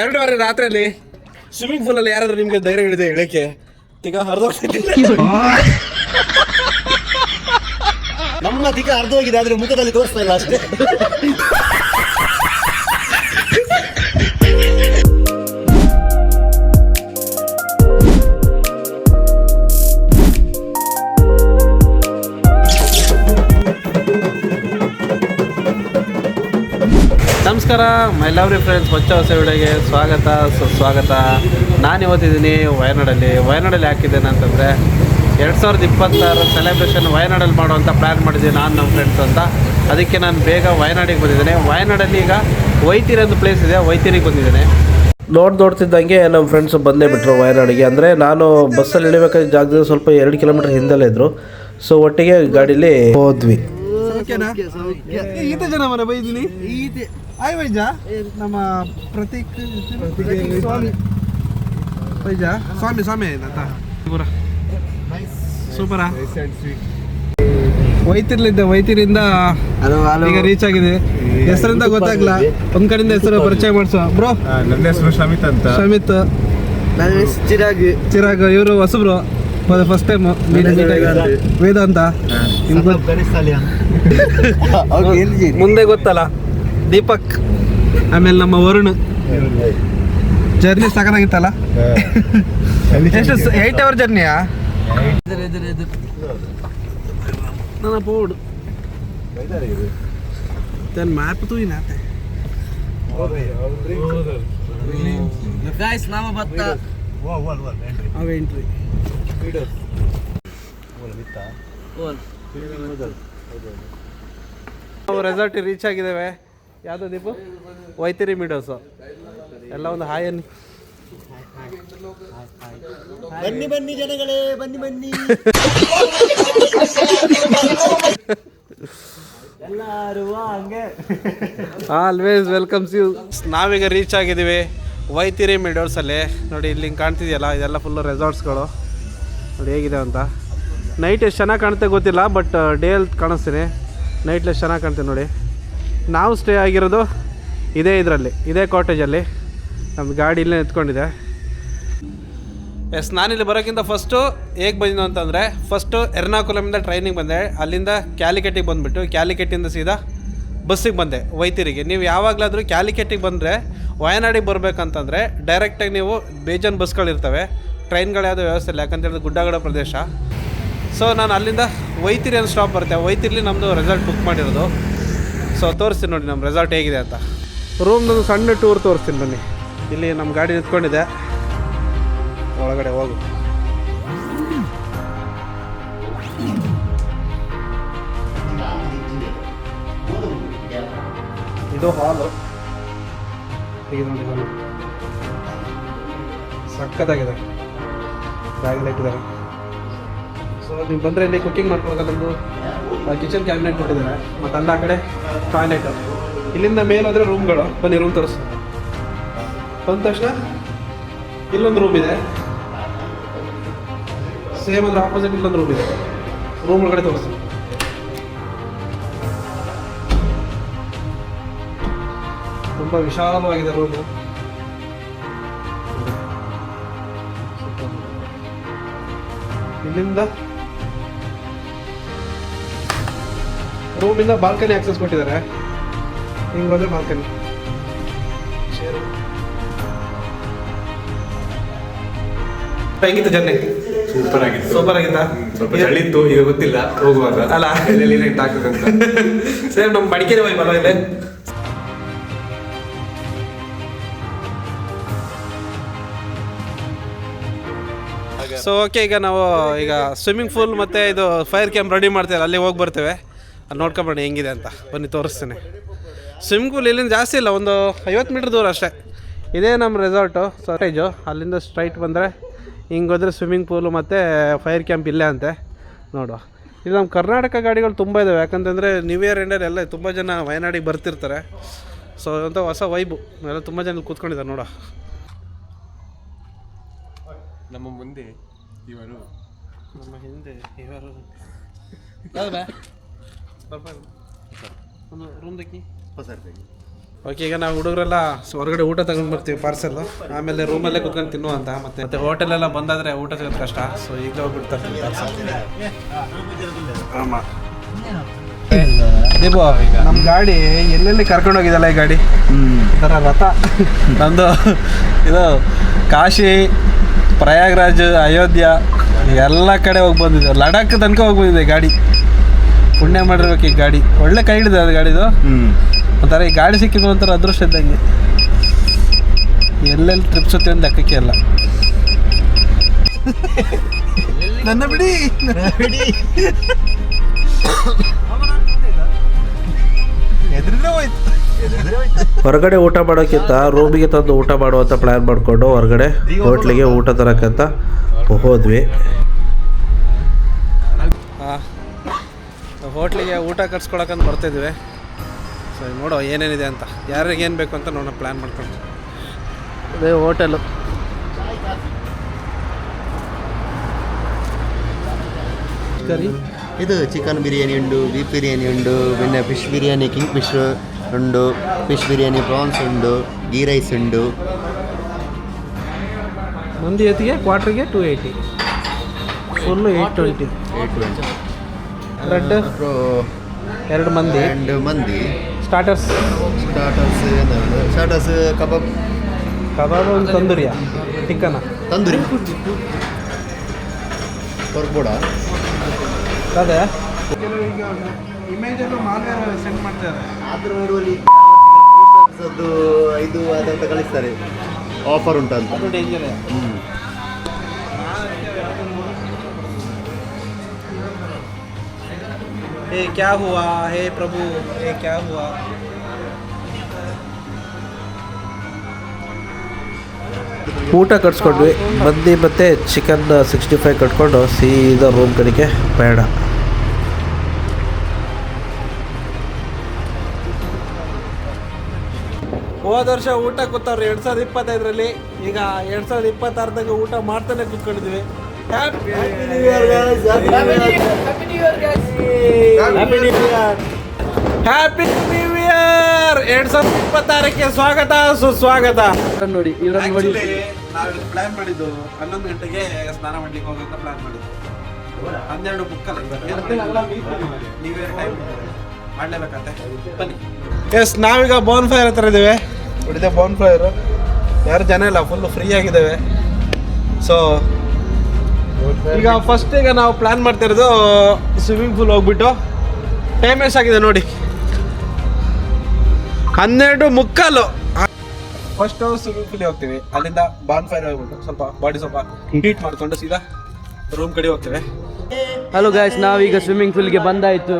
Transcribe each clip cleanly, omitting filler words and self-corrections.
2 ರಾತ್ರಿಯಲ್ಲಿ swimming pool ಅಲ್ಲಿ ಯಾರಾದ್ರೂ ನಿಮ್ಗೆ ಧೈರ್ಯ ಹಿಡಿದೆ ಹೇಳಕ್ಕೆ ಈಗ ಹರಿದೋಗ್ತಿದ್ದೀನಿ. ನಮ್ಮ ದಿಕ್ಕ ಅರ್ಧೋಗಿದೆ ಆದ್ರೆ ಮುಖದಲ್ಲಿ ತೋರಿಸ್ತಾ ಇಲ್ಲ ಅಷ್ಟೇ. ನಮಸ್ಕಾರ ಮೈ ಲವ್ಲಿ ಫ್ರೆಂಡ್ಸ್, ಹೊಸ ವಿಡಿಯೋಗೆ ಸುಸ್ವಾಗತ. ನಾನು ಇವತ್ತಿದ್ದೀನಿ ವಯನಾಡಲ್ಲಿ ಹಾಕಿದ್ದೇನೆ ಅಂತಂದರೆ 2026 ಸೆಲೆಬ್ರೇಷನ್ ವಯನಾಡಲ್ಲಿ ಮಾಡುವಂಥ ಪ್ಲ್ಯಾನ್ ಮಾಡಿದ್ದೀನಿ ನಾನು ನಮ್ಮ ಫ್ರೆಂಡ್ಸ್ ಅಂತ. ಅದಕ್ಕೆ ನಾನು ಬೇಗ ವಯನಾಡಿಗೆ ಬಂದಿದ್ದೇನೆ. ವಯನಾಡಲ್ಲಿ ಈಗ ವೈತಿರಿ ಒಂದು ಪ್ಲೇಸ್ ಇದೆ, ವೈತಿರಿಗೆ ಬಂದಿದ್ದೇನೆ. ನೋಡ್ತಿದ್ದಂಗೆ ನಮ್ಮ ಫ್ರೆಂಡ್ಸು ಬಂದೇ ಬಿಟ್ಟರು ವಯನಾಡಿಗೆ. ಅಂದರೆ ನಾನು ಬಸ್ಸಲ್ಲಿ ಇಳಿಬೇಕಾದ ಜಾಗದಲ್ಲಿ ಸ್ವಲ್ಪ 2 ಕಿಲೋಮೀಟರ್ ಹಿಂದಲೇ ಇದ್ದರು. ಸೊ ಒಟ್ಟಿಗೆ ಗಾಡೀಲಿ ಹೋದ್ವಿ. ಈತ ಜನ ಮನೆ ಬೈದಿನಿ ಆಯ್ ವೈಜ ನಮ್ಮ ಪ್ರತೀಕ್ ಸ್ವಾಮಿ ವೈಜ ಸ್ವಾಮಿ ಏನಂತ ಸೂಪರಾ. ವೈತಿರಿಂದ ಈಗ ರೀಚ್ ಆಗಿದೆ. ಹೆಸರಿಂದ ಗೊತ್ತಾಗ್ಲ, ಒಂದ್ ಕಡೆಯಿಂದ ಹೆಸರು ಪರಿಚಯ ಮಾಡ್ಸೋ ಬ್ರೋ. ನನ್ನ ಹೆಸರು ಶಮಿತ್ ಅಂತ. ಶಮಿತ್. ಚಿರಾಗ್. ಇವರು ಹೊಸಬ್ರು, ಫಸ್ಟ್ ಟೈಮ್ ವೇದಾಂತ. ಮುಂದೆ ಗೊತ್ತಲ್ಲ ದೀಪಕ್. ಆಮೇಲೆ ನಮ್ಮ ವರುಣ್. ಜರ್ನಿ ಸಾಕಾಗಿತ್ತಲ್ಲ. ಎಷ್ಟು 8 ಅವರ್ ಜರ್ನಿಯಾ? ನನ್ನ ಬೋರ್ಡ್ ಮ್ಯಾಪ್ ತೂ ನಾತೆ ಎಂಟ್ರಿ. ನಾವು ರೆಸಾರ್ಟ್ ರೀಚ್ ಆಗಿದ್ದೇವೆ. ಯಾವುದು ದೀಪು? ವೈತಿರಿ ಮೀಡೋಸು. ಎಲ್ಲ ಒಂದು ಹಾಯ್ ಅನ್ನಿ. ಬನ್ನಿ ಜನಗಳೇ, ಬನ್ನಿ ಎಲ್ಲರೂ ಹಂಗೆ. Always welcomes you. ನಾವೀಗ ರೀಚ್ ಆಗಿದ್ದೀವಿ ವೈತಿರಿ ಮಿಡೋರ್ಸಲ್ಲಿ. ನೋಡಿ ಇಲ್ಲಿ ಹಿಂಗೆ ಕಾಣ್ತಿದೆಯಲ್ಲ, ಇದೆಲ್ಲ ಫುಲ್ಲು ರೆಸಾರ್ಟ್ಸ್ಗಳು. ನೋಡಿ ಹೇಗಿದೆ ಅಂತ. ನೈಟ್ ಎಷ್ಟು ಚೆನ್ನಾಗಿ ಕಾಣುತ್ತೆ ಗೊತ್ತಿಲ್ಲ, ಬಟ್ ಡೇ ಅಲ್ಲಿ ಕಾಣಿಸ್ತೀನಿ. ನೈಟ್ ಎಷ್ಟು ಚೆನ್ನಾಗಿ ಕಾಣ್ತೀನಿ ನೋಡಿ. ನಾವು ಸ್ಟೇ ಆಗಿರೋದು ಇದೇ ಕಾಟೇಜಲ್ಲಿ. ನಮ್ಮ ಗಾಡಿ ಇಲ್ಲೇ ನಿಂತ್ಕೊಂಡಿದೆ. ನಾನಿಲ್ಲಿ ಬರೋಕ್ಕಿಂತ ಫಸ್ಟು ಹೇಗೆ ಬಂದಿದ್ದು ಅಂತಂದರೆ, ಫಸ್ಟು ಎರ್ನಾಕುಲಮಿಂದ ಟ್ರೈನಿಗೆ ಬಂದೆ. ಅಲ್ಲಿಂದ ಕ್ಯಾಲಿಕಟ್ಟಿಗೆ ಬಂದುಬಿಟ್ಟು ಕ್ಯಾಲಿಕಟ್ಟಿಂದ ಸೀದಾ ಬಸ್ಸಿಗೆ ಬಂದೆ ವೈತಿರಿಗೆ. ನೀವು ಯಾವಾಗಲಾದರೂ ಕ್ಯಾಲಿಕಟ್ಟಿಗೆ ಬಂದರೆ ವಯನಾಡಿಗೆ ಬರಬೇಕಂತಂದರೆ ಡೈರೆಕ್ಟಾಗಿ ನೀವು ಬೇಜಾನ್ ಬಸ್ಗಳಿರ್ತವೆ, ಟ್ರೈನ್ಗಳು ಯಾವುದೋ ವ್ಯವಸ್ಥೆ ಇಲ್ಲ, ಯಾಕಂತೇಳಿದ್ರೆ ಗುಡ್ಡಗಾಡ ಪ್ರದೇಶ. ಸೊ ನಾನು ಅಲ್ಲಿಂದ ವೈತಿರಿ ಒಂದು ಸ್ಟಾಪ್ ಬರುತ್ತೆ. ವೈತಿರಿಲಿ ನಮ್ಮದು ರೆಸಾರ್ಟ್ ಬುಕ್ ಮಾಡಿರೋದು. ಸೊ ತೋರಿಸ್ತೀನಿ ನೋಡಿ ನಮ್ಮ ರೆಸಾರ್ಟ್ ಹೇಗಿದೆ ಅಂತ. ರೂಮ್ದೊಂದು ಸಣ್ಣ ಟೂರ್ ತೋರಿಸ್ತೀನಿ ಬನ್ನಿ. ಇಲ್ಲಿ ನಮ್ಮ ಗಾಡಿ ನಿಂತ್ಕೊಂಡಿದೆ, ಒಳಗಡೆ ಹೋಗು. ಇದು ಹಾಲು. ಈಗ ನೋಡಿ ಹಾಲು ಸಕ್ಕತ್ತಾಗಿದೆ. ಬ್ಯಾಗ್ ಇಟ್ಟಿದ್ದಾರೆ. ಸೊ ನೀವು ಬಂದರೆ ಇಲ್ಲಿ ಕುಕ್ಕಿಂಗ್ ಮಾಡ್ಕೊಳಕ್ಕೆ ನಮ್ಮದು ಕಿಚನ್ ಕ್ಯಾಬಿನೆಟ್ ಕೊಟ್ಟಿದ್ದಾರೆ. ಮತ್ತು ಅಲ್ಲ ಆ ಕಡೆ ಟಾಯ್ಲೆಟ್. ಇಲ್ಲಿಂದ ಮೇಲಾದರೆ ರೂಮ್ಗಳು. ಬನ್ನಿ ರೂಮ್ ತೋರಿಸಿ. ಬಂದ ತಕ್ಷಣ ಇಲ್ಲೊಂದು ರೂಮ್ ಇದೆ, ಸೇಮ್ ಅದ್ರ ಆಪೋಸಿಟ್ ಇಲ್ಲೊಂದು ರೂಮ್ ಇದೆ. ರೂಮ್ ಒಳಗಡೆ ತೋರಿಸಿ. ತುಂಬ ವಿಶಾಲವಾಗಿದೆ ರೂಮು. ಇಲ್ಲಿಂದ ರೂಮಿಂದ ಬಾಲ್ಕನಿ ಆಕ್ಸೆಸ್ ಕೊಟ್ಟಿದ್ದಾರೆ. ಹಿಂಗೆ ಹೋದ್ರೆ ಬಾಲ್ಕನಿ. ಹೆಂಗಿತ್ತು ಜರ್ನಿ? ಸೂಪರ್ ಆಗಿತ್ತು. ಸ್ವಲ್ಪ ಚಳಿ ಇತ್ತು, ಈಗ ಗೊತ್ತಿಲ್ಲ ಹೋಗುವಾಗ ಅಲ್ಲ ಲೇಟ್ ಆಗ್ತದೆ ಅಂತ. ಸೇಮ್ ನಮ್ಮ ಮಡಿಕೇರಿ ವೈಬ್ ಅಲ್ಲ ಇದೆ. ಸೊ ಓಕೆ, ಈಗ ಸ್ವಿಮ್ಮಿಂಗ್ ಪೂಲ್ ಮತ್ತು ಇದು ಫೈರ್ ಕ್ಯಾಂಪ್ ರೆಡಿ ಮಾಡ್ತೇವೆ, ಅಲ್ಲಿ ಹೋಗಿ ಬರ್ತೇವೆ. ಅಲ್ಲಿ ನೋಡ್ಕೊಂಬಣ್ಣಿ ಹೆಂಗಿದೆ ಅಂತ. ಬನ್ನಿ ತೋರಿಸ್ತೀನಿ. ಸ್ವಿಮ್ಮಿಂಗ್ ಪೂಲ್ ಇಲ್ಲಿಂದ ಜಾಸ್ತಿ ಇಲ್ಲ, ಒಂದು 50 ಮೀಟ್ರ್ ದೂರ ಅಷ್ಟೇ. ಇದೇ ನಮ್ಮ ರೆಸಾರ್ಟು ಸರೇಜು. ಅಲ್ಲಿಂದ ಸ್ಟ್ರೈಟ್ ಬಂದರೆ ಹಿಂಗೆ ಹೋದರೆ ಸ್ವಿಮ್ಮಿಂಗ್ ಪೂಲು ಮತ್ತು ಫೈರ್ ಕ್ಯಾಂಪ್ ಇಲ್ಲೇ ಅಂತೆ. ನೋಡುವ, ಇದು ನಮ್ಮ ಕರ್ನಾಟಕ ಗಾಡಿಗಳು ತುಂಬ ಇದ್ದಾವೆ. ಯಾಕಂತಂದರೆ ನ್ಯೂ ಇಯರ್ ಎಂಡಲ್ಲಿ ಎಲ್ಲ ತುಂಬ ಜನ ವಯನಾಡಿಗೆ ಬರ್ತಿರ್ತಾರೆ. ಸೊ ಅಂತ ಹೊಸ ವೈಬು ಎಲ್ಲ ತುಂಬ ಜನ ಕೂತ್ಕೊಂಡಿದ್ದಾರೆ. ನೋಡ, ನಮ್ಮ ಮುಂದೆ ಇವರು, ನಮ್ಮ ಹಿಂದೆ ಇವರು. ಒಂದು ರೂಮ್ ದಕ್ಕಿ ಓಕೆ, ಈಗ ನಾವು ಹುಡುಗರೆಲ್ಲ ಹೊರಗಡೆ ಊಟ ತಗೊಂಡು ಬರ್ತೀವಿ ಪಾರ್ಸೆಲ್ಲು, ಆಮೇಲೆ ರೂಮಲ್ಲೇ ಕುತ್ಕೊಂಡು ತಿನ್ನುವ ಅಂತ. ಮತ್ತೆ ಹೋಟೆಲೆಲ್ಲ ಬಂದಾದರೆ ಊಟ ಸಿಗೋದು ಕಷ್ಟ, ಸೊ ಈಗಲೇ ಹೋಗ್ಬಿಟ್ಟು ತರ್ತೀವಿ ಪಾರ್ಸೆಲ್. ಆಮಾಂ ದೀಪು, ನಮ್ಮ ಗಾಡಿ ಎಲ್ಲೆಲ್ಲಿ ಕರ್ಕೊಂಡು ಹೋಗಿದ್ದಲ್ಲ ಈ ಗಾಡಿ, ಥರ ರಥ ನಮ್ಮದು. ಇದು ಕಾಶಿ, ಪ್ರಯಾಗ್ರಾಜ್, ಅಯೋಧ್ಯ ಎಲ್ಲ ಕಡೆ ಹೋಗಿ ಬಂದಿದೆ, ಲಡಾಖ್ ತನಕ ಹೋಗಿ ಬಂದಿದೆ ಗಾಡಿ. ಪುಣ್ಯ ಮಾಡಿರ್ಬೇಕು ಈ ಗಾಡಿ, ಒಳ್ಳೆ ಕೈ ಹಿಡಿದೆ ಅದು ಗಾಡಿದು. ಒಂಥರ ಈ ಗಾಡಿ ಸಿಕ್ಕಿದ್ದು ಒಂಥರ ಅದೃಷ್ಟ ಇದ್ದಂಗೆ. ಎಲ್ಲೆಲ್ಲಿ ಟ್ರಿಪ್ ಸುತ್ತಿ ಒಂದು ಲೆಕ್ಕಕ್ಕೆ ಅಲ್ಲ. ನನ್ನ ಬಿಡಿ ಹೊರಗಡೆ ಊಟ ಮಾಡೋಕ್ಕಿಂತ ರೂಮಿಗೆ ತಂದು ಊಟ ಮಾಡುವಂಥ ಪ್ಲ್ಯಾನ್ ಮಾಡಿಕೊಂಡು ಹೊರಗಡೆ ಹೋಟ್ಲಿಗೆ ಊಟ ತರೋಕ್ಕಂತ ಹೋದ್ವಿ. ಹೋಟ್ಲಿಗೆ ಊಟ ಕಟ್ಸ್ಕೊಳಕ್ಕಂತ ಬರ್ತಿದ್ವಿ. ಸೊ ನೋಡೋ ಏನೇನಿದೆ ಅಂತ, ಯಾರಿಗೆ ಏನು ಬೇಕು ಅಂತ ನೋಡೋಣ ಪ್ಲ್ಯಾನ್ ಮಾಡ್ಕೊಂಡು. ಅದೇ ಹೋಟೆಲು. ಇದು ಚಿಕನ್ ಬಿರಿಯಾನಿ ಉಂಟು, ಬೀಫ್ ಬಿರಿಯಾನಿ ಉಂಟು, പിന്നെ ಫಿಶ್ ಬಿರಿಯಾನಿ, ಕಿಂಗ್ ಫಿಶ್ ಉಂಟು, ಫಿಶ್ ಬಿರಿಯಾನಿ, ಪ್ರಾನ್ಸ್ ಉಂಟು, ಗೀ ರೈಸ್ ಉಂಟು. ಮಂದಿ ಎತ್ತಿಗೆ ಕ್ವಾರ್ಟ್ರಿಗೆ 280, ಫುಲ್ಲು 820. ಬ್ರೆಡ್ 2 ಮಂದಿ, 2 ಮಂದಿ. ಸ್ಟಾರ್ಟರ್ಸ್ ಕಬಾಬ್, ಒಂದು ತಂದೂರಿಯಾ, ಚಿಕನ ತಂದೂರಿ, ಕೊರ್ಬೋಡ. ಅದೇ ಈಗ ಇಮೇಜಲ್ಲೂ ಮಾಲ್ವೇರ್ ಸೆಂಡ್ ಮಾಡ್ತಾರೆ. ಆದ್ರೂ ಇದು ಅದಂತ ಕಳಿಸ್ತಾರೆ, ಆಫರ್ ಉಂಟಂತ. ಅದು ಡೇಂಜರ್. हे क्या हुआ, हे प्रभु, हे क्या हुआ. ಊಟ ಕಟ್ಸ್ಕೊಂಡ್ವಿ, ಮಂದಿ ಮತ್ತು ಚಿಕನ್ 65 ಕಟ್ಕೊಂಡು ಸೀದಾ ರೂಮ್ ಕಡೆಗೆ ಬೇಡ. ಹೋದ ವರ್ಷ ಊಟ ಕೂತವ್ರು 2025ರಲ್ಲಿ, ಈಗ 2026ದಾಗ ಊಟ ಮಾಡ್ತಾನೆ ಕೂತ್ಕೊಂಡಿದ್ವಿ. Happy new year guys, happy new year 2026ಕ್ಕೆ ಸ್ವಾಗತ ಸುಸ್ವಾಗತ. ನೋಡಿ ಇವ್ರನ್ನ ನೋಡಿ. ನಾವು ಪ್ಲಾನ್ ಮಾಡಿದ್ದು 11 ಗಂಟೆಗೆ ಸ್ನಾನ ಮಾಡ್ಲಿಕ್ಕೆ ಹೋಗೋಂತ ಪ್ಲಾನ್ ಮಾಡಿದ್ದು. 12 ಬುಕ್ಕಲ್ಲ ನ್ಯೂ ಇಯರ್ ಟೈಮ್ ಮಾಡಲೇಬೇಕಂತೆ. ಬನ್ನಿ. ಎಸ್, ನಾವೀಗ ಬೋನ್ ಫೈರ್ ಹತ್ರ ಇದ್ದೇವೆ. ಹೊಡಿದೆ ಬೋನ್ ಫೈರ್, ಯಾರು ಜನ ಇಲ್ಲ, ಫುಲ್ಲು ಫ್ರೀ ಆಗಿದ್ದೇವೆ. ಸೊ ಈಗ ನಾವು ಪ್ಲಾನ್ ಮಾಡ್ತಿರೋದು ಸ್ವಿಮ್ಮಿಂಗ್ ಪೂಲ್ ಹೋಗ್ಬಿಟ್ಟು. ಟೈಮ್ ಎಷ್ಟಾಗಿದೆ ನೋಡಿ, 12:45. ಫಸ್ಟ್ ಸ್ವಿಮ್ಮಿಂಗ್ ಪೂಲ್ ಹೋಗ್ತೀವಿ, ಅಲ್ಲಿಂದ ಬಾನ್ ಫೈರ್ ಹೋಗ್ಬಿಟ್ಟು ಸ್ವಲ್ಪ ಬಾಡಿ ಸ್ವಲ್ಪ ಹೀಟ್ ಮಾಡ್ಕೊಂಡು ಸೀದಾ ರೂಮ್ ಕಡೆ ಹೋಗ್ತೇವೆ. ಹಲೋ ಗಾಯ್ಸ್, ನಾವೀಗ ಸ್ವಿಮ್ಮಿಂಗ್ ಪೂಲ್ಗೆ ಬಂದಾಯ್ತು.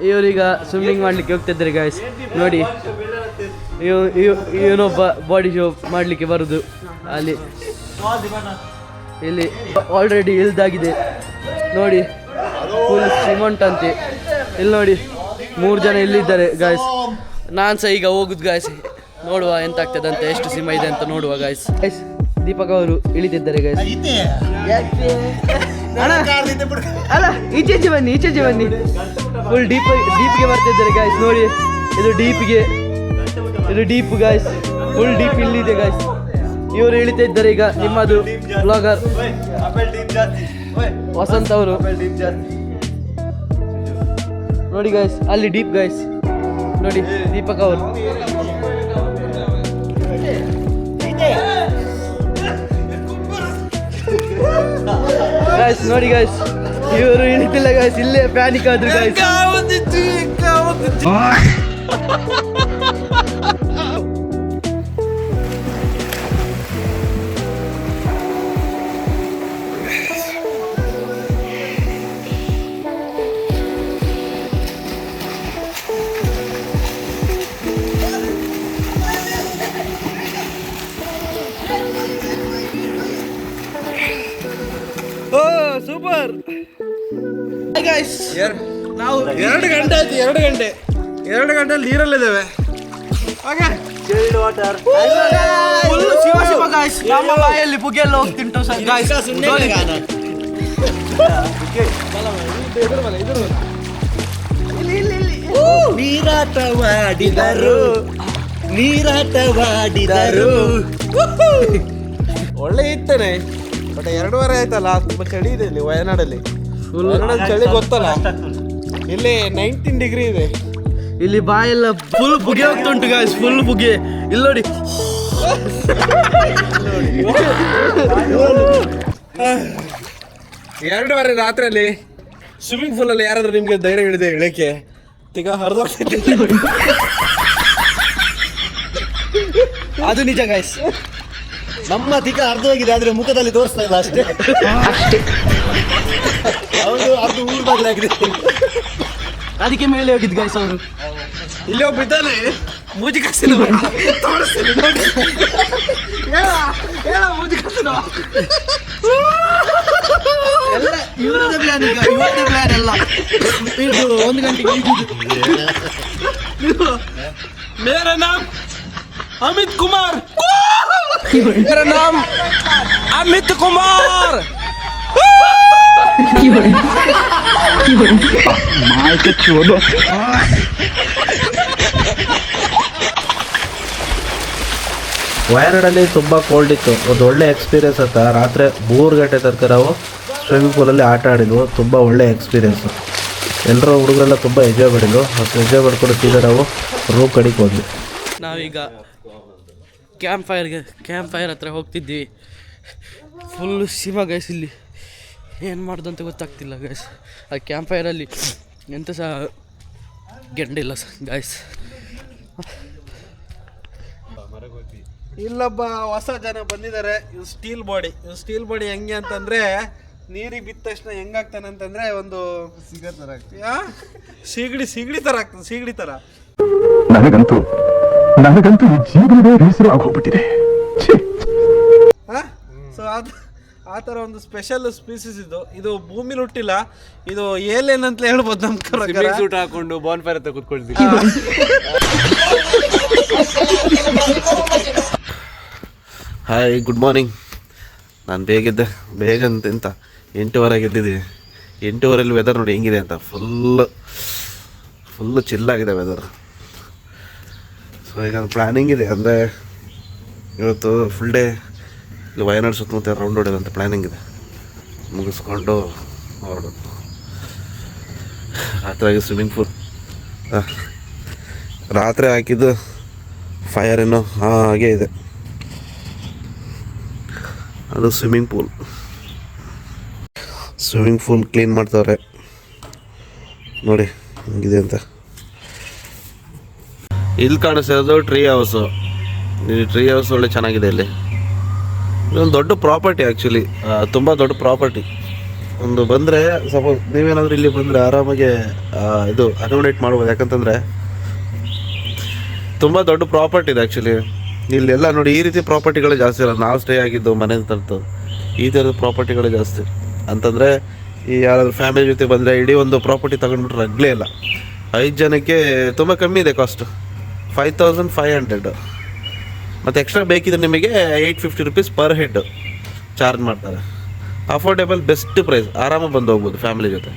ಇವರೀಗ ಸ್ವಿಮ್ಮಿಂಗ್ ಮಾಡ್ಲಿಕ್ಕೆ ಹೋಗ್ತಿದ್ದಾರೆ ಗಾಯ್ಸ್. ನೋಡಿ, ಇವನೊಬ್ಬ ಬಾಡಿ ಶೋ ಮಾಡ್ಲಿಕ್ಕೆ ಬರುದು. ಅಲ್ಲಿ ಇಲ್ಲಿ ಆಲ್ರೆಡಿ ಇಳ್ದಾಗಿದೆ ನೋಡಿ, ಫುಲ್ ಸಿಮೆಂಟ್ ಅಂತೆ. ಇಲ್ಲಿ ನೋಡಿ 3 ಜನ ಇಲ್ಲಿದ್ದಾರೆ ಗಾಯ್ಸ್. ನಾನು ಸಹ ಈಗ ಹೋಗುದು ಗಾಯ್ಸ್, ನೋಡುವ ಎಂತ ಆಗ್ತದೆ ಅಂತ, ಎಷ್ಟು ಸಿಮ ಇದೆ ಅಂತ ನೋಡುವ ಗಾಯ್ಸ್. ಗಾಯ್ಸ್, ದೀಪಕ್ ಅವರು ಇಳಿತಿದ್ದಾರೆ ಗಾಯ್ಸ್. ಅಲ್ಲ, ಈಚೆ ಬನ್ನಿ. ಫುಲ್ ಡೀಪ್ಗೆ ಬರ್ತಿದ್ದಾರೆ ಗಾಯ್ಸ್. ನೋಡಿ, ಇದು ಡೀಪ್ ಗಾಯ್ಸ್, ಫುಲ್ ಡೀಪ್ ಇಲ್ಲಿದೆ ಗಾಯ್ಸ್. ಇವರು ಇಳಿತಾ ಇದ್ದಾರೆ ಈಗ. ನಿಮ್ಮದು ಬ್ಲಾಗರ್ ವಸಂತ್ ಅವರು ನೋಡಿ ಗಾಯ್ಸ್, ಅಲ್ಲಿ ಡೀಪ್ ಗಾಯ್ಸ್. ನೋಡಿ ದೀಪಕ್ ಅವರು. ಗಾಯ್ಸ್ ನೋಡಿ ಗಾಯ್ಸ್, ಇವರು ಇಳಿತಿಲ್ಲ ಗಾಯ್ಸ್, ಇಲ್ಲೇ ಪ್ಯಾನಿಕ್ ಆದ್ರು ಗಾಯ್ಸ್. Super guys. ನಾವು 2 ಗಂಟೆ ಆಯ್ತು, 2 ಗಂಟೆಯಲ್ಲಿ ನೀರಲ್ಲಿದ್ದೇವೆ. ಶಿವ ಗಾಯ್ಸ್, ನಮ್ಮ ಬಾಯಲ್ಲಿ ಪುಗೆಲ್ಲ ಹೋಗ್ತಿಂಟು ಸರ್ ಗಾಯ್ಸ್. ನೀರಾಟವಾಡಿದರು ಒಳ್ಳೆ ಇತ್ತೇನೆ ಬಟ್ 2:30 ಆಯ್ತಲ್ಲ ತುಂಬ ಚಳಿ ಇದೆ ಇಲ್ಲಿ ವಯನಾಡಲ್ಲಿ. ವಯನಾಡಲ್ಲಿ ಚಳಿ ಗೊತ್ತಲ್ಲ, ಇಲ್ಲಿ 19 ಡಿಗ್ರಿ ಇದೆ. ಇಲ್ಲಿ ಬಾಯೆಲ್ಲ ಫುಲ್ ಬುಗೆ ಹೋಗ್ತುಂಟು ಗಾಯ್ಸ್, ಫುಲ್ ಬುಗೆ. ಇಲ್ಲಿ ನೋಡಿ 2:30 ರಾತ್ರಿಯಲ್ಲಿ ಸ್ವಿಮ್ಮಿಂಗ್ ಪೂಲಲ್ಲಿ ಯಾರಾದ್ರೂ ನಿಮ್ಗೆ ಧೈರ್ಯ ಹಿಡಿದೆ ಇಳಕ್ಕೆ ಈಗ ಹರಿದೋಗ್ತೈತಿ. ಅದು ನಿಜ ಗಾಯ್ಸ್. ನಮ್ಮ ತಿಕ್ಕ ಅರ್ಧ ಹೋಗಿದೆ, ಆದ್ರೆ ಮುಖದಲ್ಲಿ ತೋರಿಸ್ತಾ ಇಲ್ಲ ಅಷ್ಟೇ. ಹೌದು, ಅದು ಊರು ಬದಲಾಗಿದೆ. ಅದಕ್ಕೆ ಮೇಲೆ ಹೋಗಿದ್ದು ಗಾಯ್ಸ್ ಅವರು. ಇಲ್ಲಿ ಒಬ್ಬ ಇದ್ದಾನೆ ಮೂಜಿ ಕಸಿನ ತೋರಿಸ್ತೀನಿ ನೋಡಿ. ಹೇಳ ಮೂಜಿ ಕಸಿನ ಎಲ್ಲ ಇವರದೇ ಪ್ಲಾನ್, ಈಗ ಇವರದೇ ಪ್ಲಾನ್ ಎಲ್ಲ. ಇದು 1 ಗಂಟೆಗೆ मेरा नाम अमित कुमार, मेरा नाम अमित कुमार. ವಯನಾಡಲ್ಲಿ ತುಂಬ ಕೋಲ್ಡ್ ಇತ್ತು. ಒಂದು ಒಳ್ಳೆ ಎಕ್ಸ್ಪೀರಿಯನ್ಸ್ ಅಂತ. ರಾತ್ರಿ 3 ಗಂಟೆ ತನಕ ನಾವು ಸ್ವಿಮ್ಮಿಂಗ್ ಪೂಲಲ್ಲಿ ಆಟ ಆಡಿದ್ವು. ತುಂಬ ಒಳ್ಳೆ ಎಕ್ಸ್ಪೀರಿಯೆನ್ಸು. ಎಲ್ಲರೂ ಹುಡುಗರೆಲ್ಲ ತುಂಬ ಎಂಜಾಯ್ ಮಾಡಿದ್ವು. ಅಷ್ಟು ಎಂಜಾಯ್ ಮಾಡ್ಕೊಂಡು ಸೀದಾ ನಾವು ರೂಮ್ ಕಡೆಗೆ ಹೋದ್ವಿ. ನಾವೀಗ ಕ್ಯಾಂಪ್ ಫೈರ್ ಹತ್ರ ಹೋಗ್ತಿದ್ವಿ. Full Shiva guys. ಇಲ್ಲಿ ಏನು ಮಾಡೋದು ಅಂತ ಗೊತ್ತಾಗ್ತಿಲ್ಲ ಗೈಸ್. ಆ ಕ್ಯಾಂಪ್ ಫೈರಲ್ಲಿ ಎಂತ ಸಹ ಗೆಂಡಿಲ್ಲ ಗೈಸ್. ಇಲ್ಲೊಬ್ಬ ಹೊಸ ಜನ ಬಂದಿದ್ದಾರೆ. ಇವ್ ಸ್ಟೀಲ್ ಬಾಡಿ. ಹೆಂಗೆ ಅಂತಂದ್ರೆ ನೀರಿಗೆ ಬಿದ್ದ ತಕ್ಷಣ ಹೆಂಗಾಗ್ತಾನೆ ಅಂತಂದ್ರೆ ಒಂದು ಸೀಗಡಿ ತರ ಆಗ್ತದೆ. ಸೀಗಡಿ ತರ. ನನಗಂತೂ ಈ ಜೀವನವೇ ಬೇಸರ ಆಗೋಗ್ಬಿಟ್ಟಿದೆ. ಸೊ ಆ ಥರ ಒಂದು ಸ್ಪೆಷಲ್ ಸ್ಪೀಸೀಸ್ ಇದು ಭೂಮಿಲಿ ಹುಟ್ಟಿಲ್ಲ, ಇದು ಏಲೇನ್ ಅಂತ ಹೇಳ್ಬೋದು. ನಮ್ಮ ಸೂಟ್ ಹಾಕೊಂಡು ಬಾನ್ ಫೈರ್ ಹತ್ರ ಕೂತ್ಕೊಳ್ತೀವಿ. Hi, good morning. ನಾನು ಬೇಗ 8:15 ಎದ್ದಿದ್ದೀನಿ. 8:15 ವೆದರ್ ನೋಡಿ ಹೆಂಗಿದೆ ಅಂತ. ಫುಲ್ಲು ಚಿಲ್ಲಾಗಿದೆ ವೆದರ್. ಸೊ ಈಗ ಪ್ಲ್ಯಾನಿಂಗ್ ಇದೆ, ಅಂದರೆ ಇವತ್ತು ಫುಲ್ ಡೇ ಇಲ್ಲಿ ವಯನಾಡು ಸುತ್ತಮುತ್ತ ರೌಂಡ್ ಹೊಡೆಯೋದಂತ ಪ್ಲ್ಯಾನಿಂಗ್ ಇದೆ. ಮುಗಿಸ್ಕೊಂಡು ಹೊರಡೋದು. ರಾತ್ರಿ ಸ್ವಿಮ್ಮಿಂಗ್ ಪೂಲ್ ರಾತ್ರಿ ಹಾಕಿದ್ದು ಫೈರ್ ಏನೋ ಹಾಗೆ ಇದೆ. ಅದು ಸ್ವಿಮ್ಮಿಂಗ್ ಪೂಲ್ ಕ್ಲೀನ್ ಮಾಡ್ತವ್ರೆ ನೋಡಿ ಹೆಂಗಿದೆ ಅಂತ. ಇಲ್ಲಿ ಕಾಣಿಸೋದು ಟ್ರೀ ಹೌಸು. ಟ್ರೀ ಹೌಸ್ ಒಳ್ಳೆ ಚೆನ್ನಾಗಿದೆ. ಇಲ್ಲಿ ಇದೊಂದು ದೊಡ್ಡ ಪ್ರಾಪರ್ಟಿ, ಆ್ಯಕ್ಚುಲಿ ತುಂಬ ದೊಡ್ಡ ಪ್ರಾಪರ್ಟಿ. ಒಂದು ಬಂದರೆ ಸಪೋಸ್ ನೀವೇನಾದರೂ ಇಲ್ಲಿ ಬಂದರೆ ಆರಾಮಾಗಿ ಇದು ಅಕಾಮಿಡೇಟ್ ಮಾಡ್ಬೋದು. ಯಾಕಂತಂದರೆ ತುಂಬ ದೊಡ್ಡ ಪ್ರಾಪರ್ಟಿ ಇದೆ ಆ್ಯಕ್ಚುಲಿ. ಇಲ್ಲೆಲ್ಲ ನೋಡಿ ಈ ರೀತಿ ಪ್ರಾಪರ್ಟಿಗಳೇ ಜಾಸ್ತಿ ಇರೋದು. ನಾವು ಸ್ಟೇ ಆಗಿದ್ದು ಮನೆ ತರ್ತು ಈ ಥರದ ಪ್ರಾಪರ್ಟಿಗಳೇ ಜಾಸ್ತಿ. ಅಂತಂದರೆ ಈ ಯಾರಾದರೂ ಫ್ಯಾಮಿಲಿ ಜೊತೆ ಬಂದರೆ ಇಡೀ ಒಂದು ಪ್ರಾಪರ್ಟಿ ತಗೊಂಡ್ಬಿಟ್ರೆ ಅಗ್ಲೇ ಇಲ್ಲ. 5 ಜನಕ್ಕೆ ತುಂಬ ಕಮ್ಮಿ ಇದೆ ಕಾಸ್ಟು, 5500. ಮತ್ತು ಎಕ್ಸ್ಟ್ರಾ ಬೇಕಿದ್ರೆ ನಿಮಗೆ 850 rupees ಪರ್ ಹೆಡ್ ಚಾರ್ಜ್ ಮಾಡ್ತಾರೆ. Affordable, best price. ಆರಾಮಾಗಿ ಬಂದು ಹೋಗ್ಬೋದು ಫ್ಯಾಮಿಲಿ ಜೊತೆ.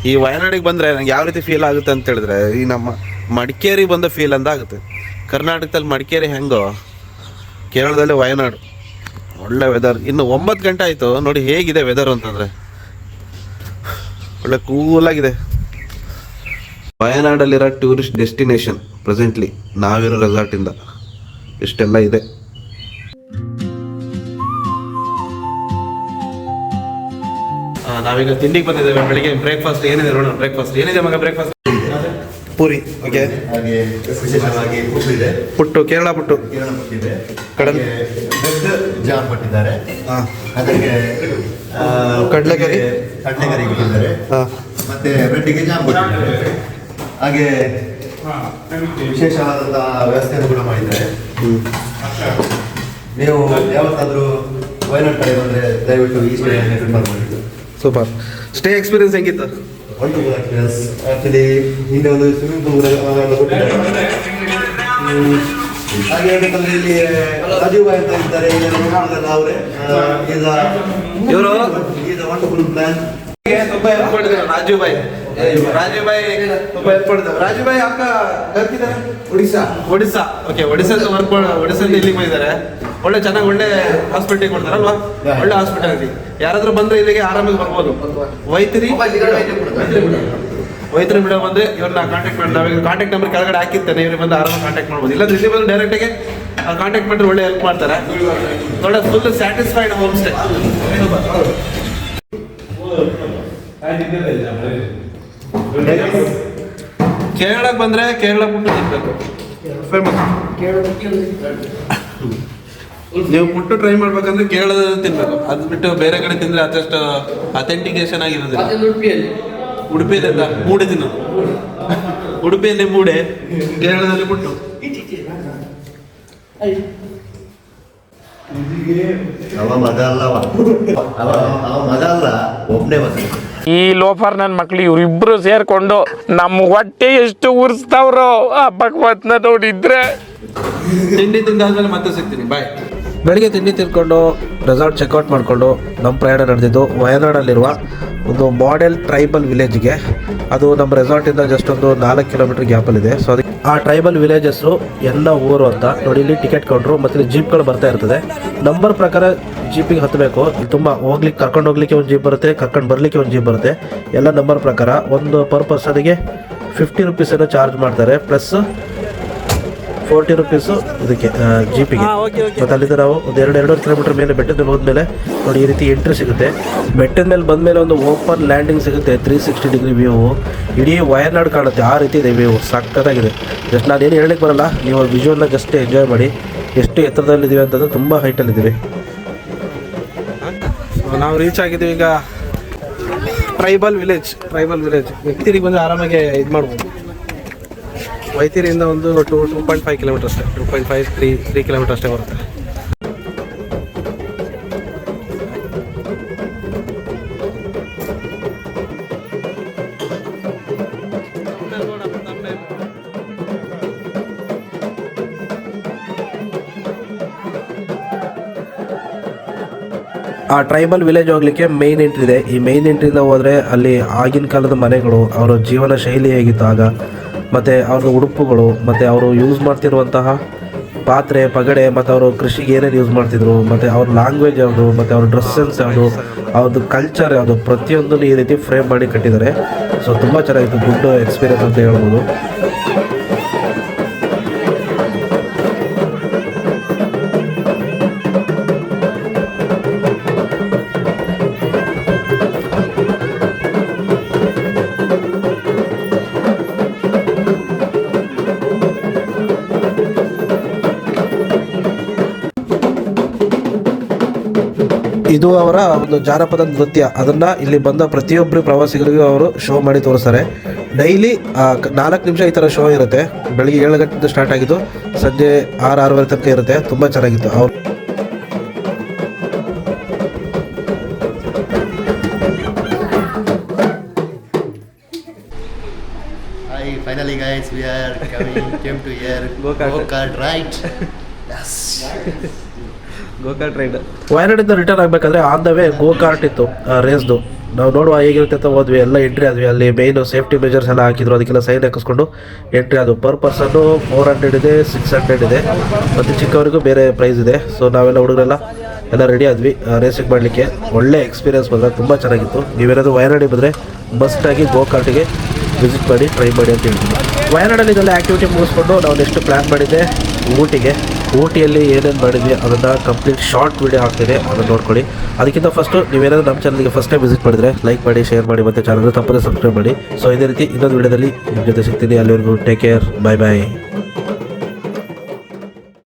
ಈ ವಯನಾಡಿಗೆ ಬಂದರೆ ನಂಗೆ ಯಾವ ರೀತಿ ಫೀಲ್ ಆಗುತ್ತೆ ಅಂತ ಹೇಳಿದ್ರೆ, ಈ ನಮ್ಮ ಮಡಿಕೇರಿ ಬಂದ ಫೀಲ್ ಅಂತ ಆಗುತ್ತೆ. ಕರ್ನಾಟಕದಲ್ಲಿ ಮಡಿಕೇರಿ ಹೆಂಗೋ, ಕೇರಳದಲ್ಲಿ ವಯನಾಡು. ಒಳ್ಳೆ ವೆದರ್. ಇನ್ನು 9 ಗಂಟೆ ಆಯಿತು ನೋಡಿ ಹೇಗಿದೆ ವೆದರ್ ಅಂತಂದರೆ, ಒಳ್ಳೆ ಕೂಲಾಗಿದೆ. ವಯನಾಡಲ್ಲಿರೋ ಟೂರಿಸ್ಟ್ ಡೆಸ್ಟಿನೇಷನ್ ಪ್ರೆಸೆಂಟ್ಲಿ ನಾವಿರೋ ರೆಸಾರ್ಟಿಂದ ಇಷ್ಟೆಲ್ಲ ಇದೆ. ನಾವೀಗ ತಿಂಡಿಗೆ ಬಂದಿದ್ದೇವೆ. ಬೆಳಿಗ್ಗೆ ಬ್ರೇಕ್ಫಾಸ್ಟ್ ಏನಿದೆ ನೋಡೋಣ. ಬ್ರೇಕ್ಫಾಸ್ಟ್ ಏನಿದೆ ಮಗ? ಬ್ರೇಕ್ಫಾಸ್ಟ್ ಪೂರಿ. ಓಕೆ. ಹಾಗೆ ವಿಶೇಷವಾಗಿ ಉಪ್ಪಿದೆ, ಪುಟ್ಟು, ಕೇರಳ ಪುಟ್ಟು, ಕಡಲೆ ಜಾಮ್ ಕೊಟ್ಟಿದ್ದಾರೆ. ಅದಕ್ಕೆ ಕಡಲೆಕರಿ ಕೊಟ್ಟಿದ್ದಾರೆ. ಮತ್ತೆ ಬ್ರೆಡ್ಡಿಗೆ ಜಾಮ್ ಕೊಟ್ಟಿದ್ದಾರೆ. ಹಾಗೆ ವಿಶೇಷವಾದಂತಹ ವ್ಯವಸ್ಥೆಯನ್ನು ಕೂಡ ಮಾಡಿದ್ದಾರೆ. ನೀವು ಯಾವತ್ತಾದರೂ ವಯನಾಡ್ ಕಡೆ ಬಂದರೆ ದಯವಿಟ್ಟು ಈ ಸ್ಟೇ ಪ್ರಿಫರ್ ಮಾಡಿ. ಸೂಪರ್. ಸ್ಟೇ ಎಕ್ಸ್ಪೀರಿಯನ್ಸ್ ಹೆಂಗಿತ್ತು? Wonderful experience. ಆ್ಯಕ್ಚುಲಿ ಹಿಂದೆ ಒಂದು ಸ್ವಿಮ್ಮಿಂಗ್ ಪೂಲ್ ಕೊಟ್ಟಿದ್ದಾರೆ. ಹಾಗೆ ಹೇಳ್ಬೇಕಂದ್ರೆ ಇಲ್ಲಿ ರಾಜೀವ್ ಬಾಯ್ ಅಂತ ಇದ್ದಾರೆ. ಅವರೇ ಇವರು ವಂಡರ್ಫುಲ್ ಪ್ಲಾನ್. ತುಂಬಾ ಹೆಲ್ಪ್ ಮಾಡಿದ್ರು ರಾಜು ಭಾಯ್ ತುಂಬಾ ಹೆಲ್ಪ್ ಮಾಡಿದ್ರು. ರಾಜು ಭಾಯ್ ಅಕ್ಕ ಕಲ್ತಿದ್ದಾರೆ ಒಡಿಸ್ಸಾ. ಓಕೆ, ಒಡಿಸ್ಸಾದಿಂದ ಇಲ್ಲಿಗೆ ಬಂದಿದ್ದಾರೆ. ಒಳ್ಳೆ ಚೆನ್ನಾಗಿ ಒಳ್ಳೆ ಹಾಸ್ಪಿಟಲ್ ಕೊಡ್ತಾರಲ್ವಾ? ಒಳ್ಳೆ ಹಾಸ್ಪಿಟಾಲಿಟಿ. ಯಾರಾದ್ರೂ ಬಂದ್ರೆ ಇಲ್ಲಿಗೆ ಆರಾಮಾಗಿ ಬರ್ಬೋದು. ವೈದ್ಯರಿ ಬಿಡೋ ಬಂದ್ರೆ ಇವ್ರನ್ನ ಕಾಂಟ್ಯಾಕ್ಟ್ ಮಾಡಿ, ನಾವೀಗ ಕಾಂಟ್ಯಾಕ್ಟ್ ನಂಬರ್ ಕೆಳಗಡೆ ಹಾಕಿರ್ತೇನೆ, ಇವ್ರಿಗೆ ಬಂದು ಆರಾಮಾಗಿ ಕಾಂಟ್ಯಾಕ್ಟ್ ಮಾಡ್ಬೋದು. ಇಲ್ಲಾಂದ್ರೆ ಇಲ್ಲಿ ಬಂದು ಡೈರೆಕ್ಟಾಗಿ ಕಾಂಟ್ಯಾಕ್ಟ್ ಮಾಡಿದ್ರೆ ಒಳ್ಳೆ ಹೆಲ್ಪ್ ಮಾಡ್ತಾರೆ. ಒಳ್ಳೆ ಫುಲ್ ಸ್ಯಾಟಿಸ್ಫೈಡ್ ಹೋಮ್ ಸ್ಟೇ. ಕೇರಳಕ್ಕೆ ಬಂದ್ರೆ ಕೇರಳ ಪುಟ್ಟು ತಿನ್ಬೇಕು, ಫೇಮಸ್. ನೀವು ಪುಟ್ಟು ಟ್ರೈ ಮಾಡ್ಬೇಕಂದ್ರೆ ಕೇರಳದಲ್ಲಿ ತಿನ್ಬೇಕು. ಅದು ಬಿಟ್ಟು ಬೇರೆ ಕಡೆ ತಿಂದ್ರೆ ಅದಷ್ಟು ಅಥೆಂಟಿಕೇಶನ್ ಆಗಿರೋದಿಲ್ಲ. ಉಡುಪಿಯಲ್ಲಿ ಅಂತ ಮೂಡೆ ತಿನ್ನೋದು. ಉಡುಪಿಯಲ್ಲಿ ಮೂಡೆ, ಕೇರಳದಲ್ಲಿ ಪುಟ್ಟು. ಅವ ಮಗ ಅಲ್ಲವ, ಅವ ಮಗ ಅಲ್ಲ, ಒಬ್ಬನೇ ಮಗ. ಈ ಲೋಫರ್ ನನ್ನ ಮಕ್ಳು ಇವ್ರಿಬ್ರು ಸೇರ್ಕೊಂಡು ನಮ್ಮ ಹೊಟ್ಟೆ ಎಷ್ಟು ಉರ್ಸ್ತಾವ್ರೋ ಆ ಭಗವತ್ನ ನೋಡಿದ್ರೆ. ತಿಂಡಿ ತಿಂದಾದ್ಮೇಲೆ ಮತ್ತೆ ಸಿಗ್ತೀನಿ, ಬಾಯ್. ಬೆಳಿಗ್ಗೆ ತಿಂಡಿ ತಿನ್ಕೊಂಡು ರೆಸಾರ್ಟ್ ಚೆಕ್ಔಟ್ ಮಾಡಿಕೊಂಡು ನಮ್ಮ ಪ್ರಯಾಣ ನಡೆದಿದ್ದು ವಯನಾಡಲ್ಲಿರುವ ಒಂದು ಮಾಡೆಲ್ ಟ್ರೈಬಲ್ ವಿಲೇಜ್ಗೆ. ಅದು ನಮ್ಮ ರೆಸಾರ್ಟಿಂದ ಜಸ್ಟ್ ಒಂದು 4 ಕಿಲೋಮೀಟರ್ ಗ್ಯಾಪಲ್ಲಿದೆ. ಸೊ ಅದಕ್ಕೆ ಆ ಟ್ರೈಬಲ್ ವಿಲೇಜಸ್ಸು ಎಲ್ಲ ಊರು ಅಂತ ನೋಡಿ. ಇಲ್ಲಿ ಟಿಕೆಟ್ ಕೌಂಟ್ರು ಮತ್ತು ಜೀಪ್ಗಳು ಬರ್ತಾ ಇರ್ತದೆ. ನಂಬರ್ ಪ್ರಕಾರ ಜೀಪಿಗೆ ಹತ್ತಬೇಕು. ತುಂಬ ಹೋಗ್ಲಿಕ್ಕೆ ಕರ್ಕೊಂಡು ಹೋಗ್ಲಿಕ್ಕೆ ಒಂದು ಜೀಪ್ ಬರುತ್ತೆ, ಕರ್ಕೊಂಡು ಬರಲಿಕ್ಕೆ ಒಂದು ಜೀಪ್ ಬರುತ್ತೆ. ಎಲ್ಲ ನಂಬರ್ ಪ್ರಕಾರ ಒಂದು ಪರ್ ಪರ್ಸನಿಗೆ 50 ರುಪೀಸನ್ನು ಚಾರ್ಜ್ ಮಾಡ್ತಾರೆ, ಪ್ಲಸ್ 40 ರುಪೀಸು ಇದಕ್ಕೆ ಜೀಪಿಗೆ. ಮತ್ತು ಅಲ್ಲಿಂದ ನಾವು ಒಂದು 2 ಕಿಲೋಮೀಟರ್ ಮೇಲೆ ಬೆಟ್ಟದ ಮೇಲೆ ಹೋದ್ಮೇಲೆ ನೋಡಿ ಈ ರೀತಿ ಎಂಟ್ರಿ ಸಿಗುತ್ತೆ. ಬೆಟ್ಟದ ಮೇಲೆ ಬಂದಮೇಲೆ ಒಂದು ಓಪನ್ ಲ್ಯಾಂಡಿಂಗ್ ಸಿಗುತ್ತೆ, 360 ಡಿಗ್ರಿ ವ್ಯೂ. ಇಡೀ ವಯನಾಡು ಕಾಣುತ್ತೆ, ಆ ರೀತಿ ಇದೆ ವ್ಯೂ. ಸಕ್ಕತ್ತಾಗಿದೆ. ಜಸ್ಟ್ ನಾನೇನು ಹೇಳಲಿಕ್ಕೆ ಬರಲ್ಲ, ನೀವು ವಿಜುವಲ್ನ ಜಸ್ಟ್ ಎಂಜಾಯ್ ಮಾಡಿ. ಎಷ್ಟು ಎತ್ತರದಲ್ಲಿದ್ದೀವಿ ಅಂತಂದ್ರೆ ತುಂಬ ಹೈಟಲ್ಲಿದ್ದೀವಿ. ನಾವು ರೀಚ್ ಆಗಿದ್ದೀವಿ ಈಗ ಟ್ರೈಬಲ್ ವಿಲೇಜ್. ವೈತಿರಿಗೆ ಬಂದರೆ ಆರಾಮಾಗಿ ಇದು ಮಾಡ್ಬೋದು. ವೈತಿರಿಯಿಂದ ಒಂದು 2.5 ಕಿಲೋಮೀಟರ್ ಅಷ್ಟೇ, 2.5-3 ಕಿಲೋಮೀಟರ್ ಅಷ್ಟೇ ಬರುತ್ತೆ. ಆ ಟ್ರೈಬಲ್ ವಿಲೇಜ್ ಹೋಗ್ಲಿಕ್ಕೆ ಮೇನ್ ಎಂಟ್ರಿ ಇದೆ. ಈ ಮೇನ್ ಎಂಟ್ರಿಯಿಂದ ಹೋದರೆ ಅಲ್ಲಿ ಆಗಿನ ಕಾಲದ ಮನೆಗಳು, ಅವರ ಜೀವನ ಶೈಲಿ ಹೇಗಿತ್ತು ಆಗ, ಮತ್ತು ಅವ್ರದ್ದು ಉಡುಪುಗಳು, ಮತ್ತು ಅವರು ಯೂಸ್ ಮಾಡ್ತಿರುವಂತಹ ಪಾತ್ರೆ ಪಗಡೆ, ಮತ್ತು ಅವರು ಕೃಷಿಗೆ ಏನೇನು ಯೂಸ್ ಮಾಡ್ತಿದ್ರು, ಮತ್ತು ಅವ್ರ ಲ್ಯಾಂಗ್ವೇಜ್ ಯಾವುದು, ಮತ್ತು ಅವ್ರ ಡ್ರೆಸ್ ಸೆನ್ಸ್ ಯಾವುದು, ಅವ್ರದ್ದು ಕಲ್ಚರ್ ಯಾವುದು, ಪ್ರತಿಯೊಂದನ್ನು ಈ ರೀತಿ ಫ್ರೇಮ್ ಮಾಡಿ ಕಟ್ಟಿದ್ದಾರೆ. ಸೊ ತುಂಬ ಚೆನ್ನಾಗಿತ್ತು, ಗುಡ್ ಎಕ್ಸ್ಪೀರಿಯನ್ಸ್ ಅಂತ ಹೇಳ್ಬೋದು. ಇದು ಅವರ ಒಂದು ಜಾನಪದ ನೃತ್ಯ. ಅದನ್ನು ಇಲ್ಲಿ ಬಂದ ಪ್ರತಿಯೊಬ್ಬರು ಪ್ರವಾಸಿಗರಿಗೂ ಅವರು ಶೋ ಮಾಡಿ ತೋರಿಸ್ತಾರೆ. ಡೈಲಿ 4 ನಿಮಿಷ ಈ ಥರ ಶೋ ಇರುತ್ತೆ. ಬೆಳಿಗ್ಗೆ 7 ಗಂಟೆಯಿಂದ ಸ್ಟಾರ್ಟ್ ಆಗಿದ್ದು ಸಂಜೆ 6-6:30 ತನಕ ಇರುತ್ತೆ. ತುಂಬ ಚೆನ್ನಾಗಿತ್ತು. ಅವ್ರು Finally guys, we are came to here go-kart ride. Yes. Go-kart ride. ವಯನಾಡಿಂದ ರಿಟರ್ನ್ ಆಗಬೇಕಾದ್ರೆ ಆನ್ ದ ವೇ ಗೋಕಾರ್ಟ್ ಇತ್ತು ರೇಸ್ದು. ನಾವು ನೋಡುವ ಹೇಗಿರುತ್ತೆ ಅಂತ ಹೋದ್ವಿ, ಎಲ್ಲ ಎಂಟ್ರಿ ಆದ್ವಿ. ಅಲ್ಲಿ ಮೇಯ್ನು ಸೇಫ್ಟಿ ಮೆಜರ್ಸ್ ಎಲ್ಲ ಹಾಕಿದ್ರು, ಅದಕ್ಕೆಲ್ಲ ಸೈನ್ ಹಾಕಿಸ್ಕೊಂಡು ಎಂಟ್ರಿ ಅದು. ಪರ್ ಪರ್ಸನ್ನು 400 ಇದೆ, 600 ಇದೆ, ಮತ್ತು ಚಿಕ್ಕವರಿಗೂ ಬೇರೆ ಪ್ರೈಸ್ ಇದೆ. ಸೊ ನಾವೆಲ್ಲ ಹುಡುಗರೆಲ್ಲ ರೆಡಿ ಆದ್ವಿ ರೇಸಿಂಗ್ ಮಾಡಲಿಕ್ಕೆ. ಒಳ್ಳೆ ಎಕ್ಸ್ಪೀರಿಯನ್ಸ್ ಬಂದರೆ ತುಂಬ ಚೆನ್ನಾಗಿತ್ತು. ನೀವೇನಾದರೂ ವಯನಾಡಿಗೆ ಬಂದರೆ ಮಸ್ಟಾಗಿ ಗೋಕಾರ್ಟಿಗೆ ವಿಸಿಟ್ ಮಾಡಿ, ಟ್ರೈ ಮಾಡಿ ಅಂತ ಹೇಳ್ತೀನಿ. ವಯನಾಡಲ್ಲಿ ಇದೆಲ್ಲ ಆ್ಯಕ್ಟಿವಿಟಿ ಮುಗಿಸ್ಕೊಂಡು ನಾವು ನೆಕ್ಸ್ಟ್ ಪ್ಲ್ಯಾನ್ ಮಾಡಿದ್ದೆ ಊಟಿಯಲ್ಲಿ ಏನೇನು ಮಾಡಿದ್ವಿ ಅದನ್ನು ಕಂಪ್ಲೀಟ್ ಶಾರ್ಟ್ ವೀಡಿಯೋ ಹಾಕ್ತಿದೆ, ಅದನ್ನು ನೋಡ್ಕೊಳ್ಳಿ. ಅದಕ್ಕಿಂತ ಫಸ್ಟು ನೀವೇನಾದರೂ ನಮ್ಮ ಚಾನಲ್ಗೆ ಫಸ್ಟ್ ಟೈಮ್ ವಿಸಿಟ್ ಮಾಡಿದರೆ ಲೈಕ್ ಮಾಡಿ, ಶೇರ್ ಮಾಡಿ, ಮತ್ತು ಚಾನಲ್ಗೆ ತಪ್ಪದೇ ಸಬ್ಸ್ಕ್ರೈಬ್ ಮಾಡಿ. ಸೊ ಇದೇ ರೀತಿ ಇನ್ನೊಂದು ವೀಡಿಯೋದಲ್ಲಿ ನಿಮ್ಮ ಜೊತೆ ಸಿಗ್ತೀನಿ. ಅಲ್ಲಿವರೆಗೂ ಟೇಕ್ ಕೇರ್, ಬಾಯ್ ಬಾಯ್.